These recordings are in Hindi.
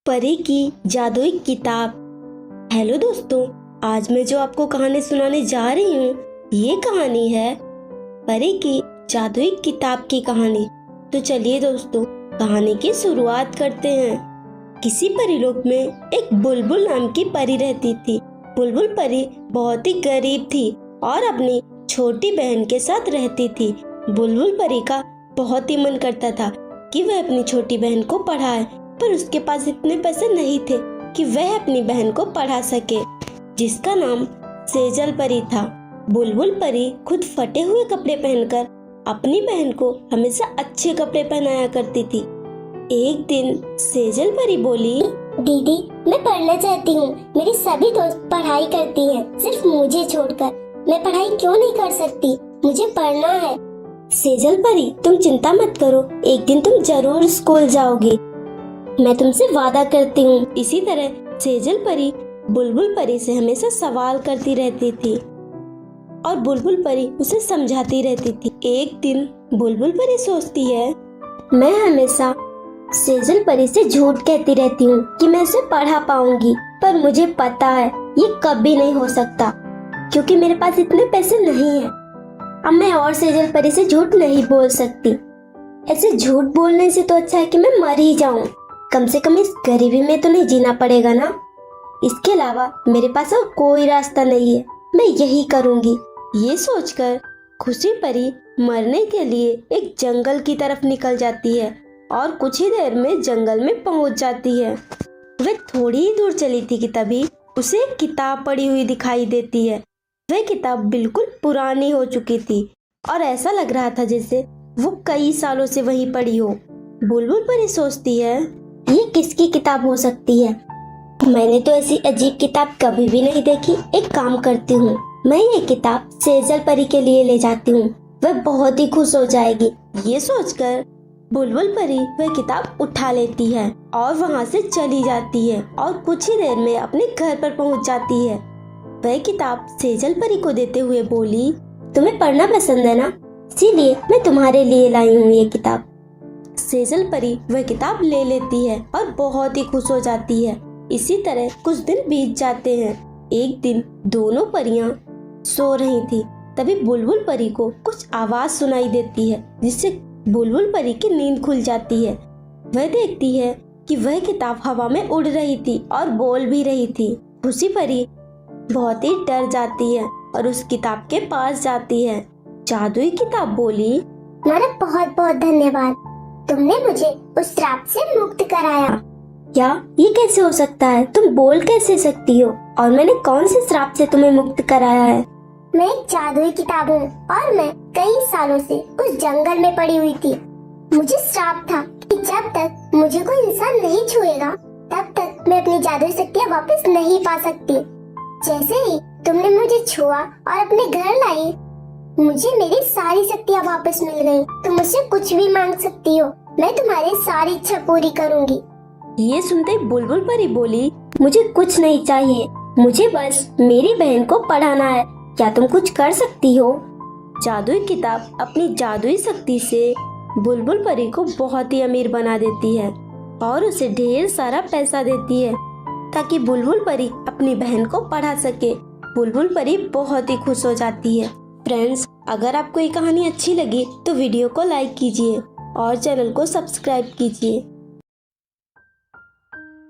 परी की जादुई किताब। हेलो दोस्तों, आज मैं जो आपको कहानी सुनाने जा रही हूँ ये कहानी है परी की जादुई किताब की कहानी। तो चलिए दोस्तों, कहानी की शुरुआत करते हैं। किसी परीलोक में एक बुलबुल नाम की परी रहती थी। बुलबुल परी बहुत ही गरीब थी और अपनी छोटी बहन के साथ रहती थी। बुलबुल परी का बहुत ही मन करता था कि वह अपनी छोटी बहन को पढ़ाए, पर उसके पास इतने पैसे नहीं थे कि वह अपनी बहन को पढ़ा सके, जिसका नाम सेजल परी था। बुलबुल परी खुद फटे हुए कपड़े पहनकर अपनी बहन को हमेशा अच्छे कपड़े पहनाया करती थी। एक दिन सेजल परी बोली, दीदी, मैं पढ़ना चाहती हूँ। मेरी सभी दोस्त पढ़ाई करती हैं, सिर्फ मुझे छोड़कर। मैं पढ़ाई क्यों नहीं कर सकती? मुझे पढ़ना है। सेजल परी, तुम चिंता मत करो, एक दिन तुम जरूर स्कूल जाओगी, मैं तुमसे वादा करती हूँ। इसी तरह सेजल परी बुलबुल परी से हमेशा सवाल करती रहती थी और बुलबुल परी उसे समझाती रहती थी। एक दिन बुलबुल परी सोचती है, मैं हमेशा सेजल परी से झूठ कहती रहती हूँ कि मैं उसे पढ़ा पाऊंगी, पर मुझे पता है ये कभी नहीं हो सकता क्योंकि मेरे पास इतने पैसे नहीं हैं। अब मैं और सेजल परी से झूठ नहीं बोल सकती। ऐसे झूठ बोलने से तो अच्छा है कि मैं मर ही जाऊं। कम से कम इस गरीबी में तो नहीं जीना पड़ेगा ना। इसके अलावा मेरे पास और कोई रास्ता नहीं है, मैं यही करूंगी। ये सोचकर खुशी परी मरने के लिए एक जंगल की तरफ निकल जाती है और कुछ ही देर में जंगल में पहुंच जाती है। वह थोड़ी ही दूर चली थी कि तभी उसे एक किताब पड़ी हुई दिखाई देती है। वह किताब बिल्कुल पुरानी हो चुकी थी और ऐसा लग रहा था जैसे वो कई सालों से वहीं पड़ी हो। बुलबुल परी सोचती है, ये किसकी किताब हो सकती है? मैंने तो ऐसी अजीब किताब कभी भी नहीं देखी। एक काम करती हूँ, मैं ये किताब सेजल परी के लिए ले जाती हूँ, वह बहुत ही खुश हो जाएगी। ये सोचकर बुलबुल परी वह किताब उठा लेती है और वहाँ से चली जाती है और कुछ ही देर में अपने घर पर पहुँच जाती है। वह किताब सेजल परी को देते हुए बोली, तुम्हें पढ़ना पसंद है ना, इसीलिए मैं तुम्हारे लिए लाई हूँ ये किताब। सेजल परी वह किताब ले लेती है और बहुत ही खुश हो जाती है। इसी तरह कुछ दिन बीत जाते हैं। एक दिन दोनों परियां सो रही थी, तभी बुलबुल परी को कुछ आवाज सुनाई देती है, जिससे बुलबुल परी की नींद खुल जाती है। वह देखती है कि वह किताब हवा में उड़ रही थी और बोल भी रही थी। खुशी परी बहुत ही डर जाती है और उस किताब के पास जाती है। जादुई किताब बोली, तुम्हारा बहुत बहुत धन्यवाद, तुमने मुझे उस श्राप से मुक्त कराया। क्या ये कैसे हो सकता है? तुम बोल कैसे सकती हो? और मैंने कौन से श्राप से तुम्हें मुक्त कराया है? मैं एक जादुई किताब हूँ और मैं कई सालों से उस जंगल में पड़ी हुई थी। मुझे श्राप था कि जब तक मुझे कोई इंसान नहीं छुएगा तब तक मैं अपनी जादुई शक्तियाँ वापस नहीं पा सकती। जैसे ही तुमने मुझे छुआ और अपने घर लाई, मुझे मेरी सारी शक्तियाँ वापस मिल गयी। तुम मुझसे कुछ भी मांग सकती हो, मैं तुम्हारी सारी इच्छा पूरी करूँगी। ये सुनते बुलबुल परी बोली, मुझे कुछ नहीं चाहिए, मुझे बस मेरी बहन को पढ़ाना है। क्या तुम कुछ कर सकती हो? जादुई किताब अपनी जादुई शक्ति से बुलबुल परी को बहुत ही अमीर बना देती है और उसे ढेर सारा पैसा देती है ताकि बुलबुल परी अपनी बहन को पढ़ा सके। बुलबुल परी बहुत ही खुश हो जाती है। फ्रेंड्स, अगर आपको ये कहानी अच्छी लगी तो वीडियो को लाइक कीजिए और चैनल को सब्सक्राइब कीजिए।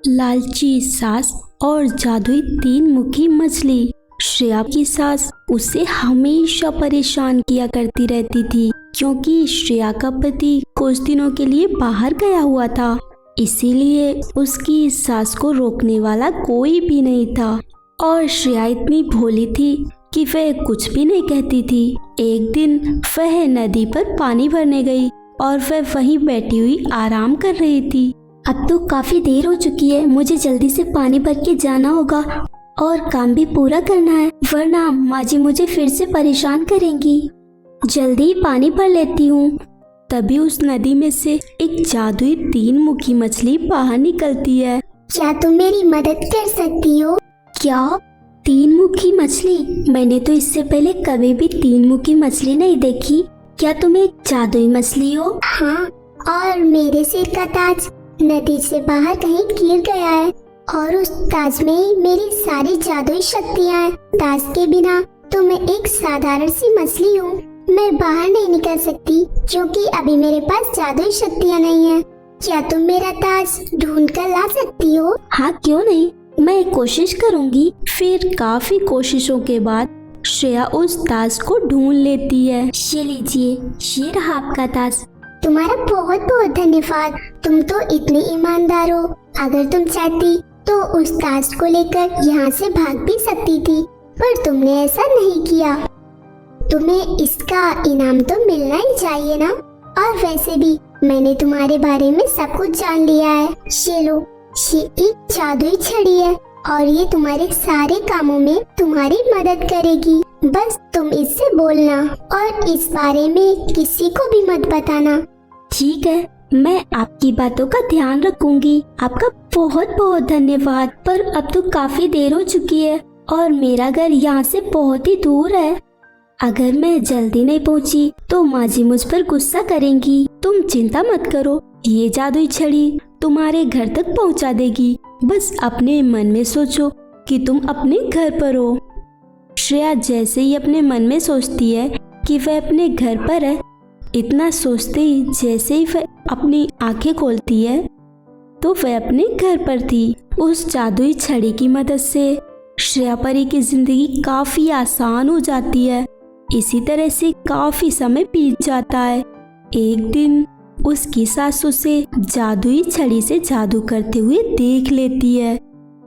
लालची सास और जादुई 3 मुखी मछली। श्रेया की सास उसे हमेशा परेशान किया करती रहती थी क्योंकि श्रेया का पति कुछ दिनों के लिए बाहर गया हुआ था, इसीलिए उसकी सास को रोकने वाला कोई भी नहीं था और श्रेया इतनी भोली थी कि वह कुछ भी नहीं कहती थी। एक दिन वह नदी पर पानी भरने गई और वह वहीं बैठी हुई आराम कर रही थी। अब तो काफी देर हो चुकी है, मुझे जल्दी से पानी भर के जाना होगा और काम भी पूरा करना है, वरना माँ जी मुझे फिर से परेशान करेंगी। जल्दी ही पानी भर लेती हूँ। तभी उस नदी में से एक जादुई 3 मुखी मछली बाहर निकलती है। क्या तुम मेरी मदद कर सकती हो? क्या 3 मुखी मछली? मैंने तो इससे पहले कभी भी 3 मुखी मछली नहीं देखी। क्या तुम एक जादुई मछली हो? हाँ, और मेरे सिर का ताज नदी से बाहर कहीं गिर गया है और उस ताज में ही मेरी सारी जादुई शक्तियाँ हैं। ताज के बिना तो मैं एक साधारण सी मछली हूँ। मैं बाहर नहीं निकल सकती क्योंकि अभी मेरे पास जादुई शक्तियाँ नहीं है। क्या तुम मेरा ताज ढूंढ कर ला सकती हो? हाँ, क्यों नहीं, मैं कोशिश करूंगी। फिर काफी कोशिशों के बाद श्रेया उस ताज को ढूंढ लेती है। ये लीजिए, ये रहा आपका ताज। तुम्हारा बहुत बहुत धन्यवाद। तुम तो इतनी ईमानदार हो। अगर तुम चाहती तो उस ताज को लेकर यहाँ से भाग भी सकती थी, पर तुमने ऐसा नहीं किया। तुम्हें इसका इनाम तो मिलना ही चाहिए ना। और वैसे भी मैंने तुम्हारे बारे में सब कुछ जान लिया है। ये लो, ये एक जादुई छड़ी है और ये तुम्हारे सारे कामों में तुम्हारी मदद करेगी। बस तुम इससे बोलना और इस बारे में किसी को भी मत बताना। ठीक है, मैं आपकी बातों का ध्यान रखूंगी। आपका बहुत बहुत धन्यवाद। पर अब तो काफी देर हो चुकी है और मेरा घर यहाँ से बहुत ही दूर है। अगर मैं जल्दी नहीं पहुँची तो माँ जी मुझ पर गुस्सा करेंगी। तुम चिंता मत करो, ये जादुई छड़ी तुम्हारे घर तक पहुँचा देगी। बस अपने मन में सोचो कि तुम अपने घर पर हो। श्रेया जैसे ही अपने मन में सोचती है कि वह अपने घर पर है, इतना सोचते ही जैसे ही वह अपनी आंखें खोलती है तो वह अपने घर पर थी। उस जादुई छड़ी की मदद से श्रेया परी की जिंदगी काफी आसान हो जाती है। इसी तरह से काफी समय बीत जाता है। एक दिन उसकी सास उसे जादुई छड़ी से जादू करते हुए देख लेती है।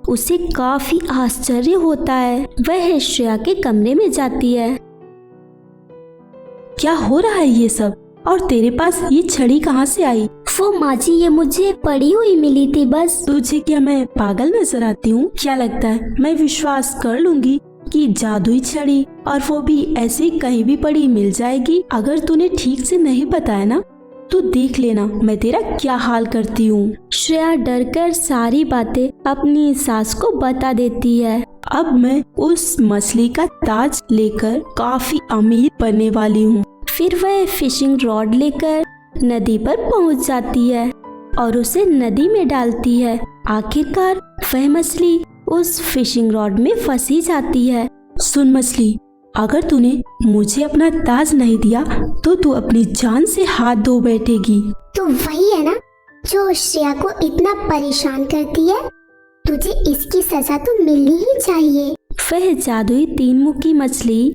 उसे काफी आश्चर्य होता है। वह श्रेया के कमरे में जाती है। क्या हो रहा है ये सब? और तेरे पास ये छड़ी कहाँ से आई? वो माँ जी, ये मुझे पड़ी हुई मिली थी बस। तुझे क्या मैं पागल नजर आती हूँ? क्या लगता है मैं विश्वास कर लूंगी कि जादुई छड़ी, और वो भी ऐसी कहीं भी पड़ी मिल जाएगी? अगर तूने ठीक से नहीं बताया ना तो देख लेना मैं तेरा क्या हाल करती हूँ। श्रेया डरकर सारी बातें अपनी सास को बता देती है। अब मैं उस मछली का ताज लेकर काफी अमीर बनने वाली हूँ। फिर वह फिशिंग रॉड लेकर नदी पर पहुंच जाती है और उसे नदी में डालती है। आखिरकार वह मछली उस फिशिंग रॉड में फंसी जाती है। सुन मछली, अगर तूने मुझे अपना ताज नहीं दिया तो तू अपनी जान से हाथ धो बैठेगी। तो वही है ना जो श्रेया को इतना परेशान करती है। तुझे इसकी सजा तो मिलनी ही चाहिए। वह जादुई तीन मुखी मछली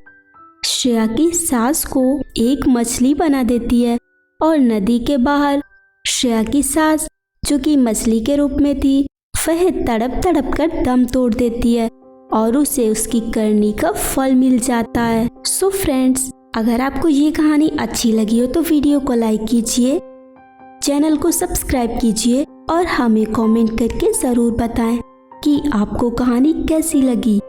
श्रेया की सास को एक मछली बना देती है और नदी के बाहर श्रेया की सास, जो कि मछली के रूप में थी, वह तड़प तड़प कर दम तोड़ देती है और उसे उसकी करनी का फल मिल जाता है। सो फ्रेंड्स, अगर आपको ये कहानी अच्छी लगी हो तो वीडियो को लाइक कीजिए, चैनल को सब्सक्राइब कीजिए और हमें कमेंट करके ज़रूर बताएं कि आपको कहानी कैसी लगी।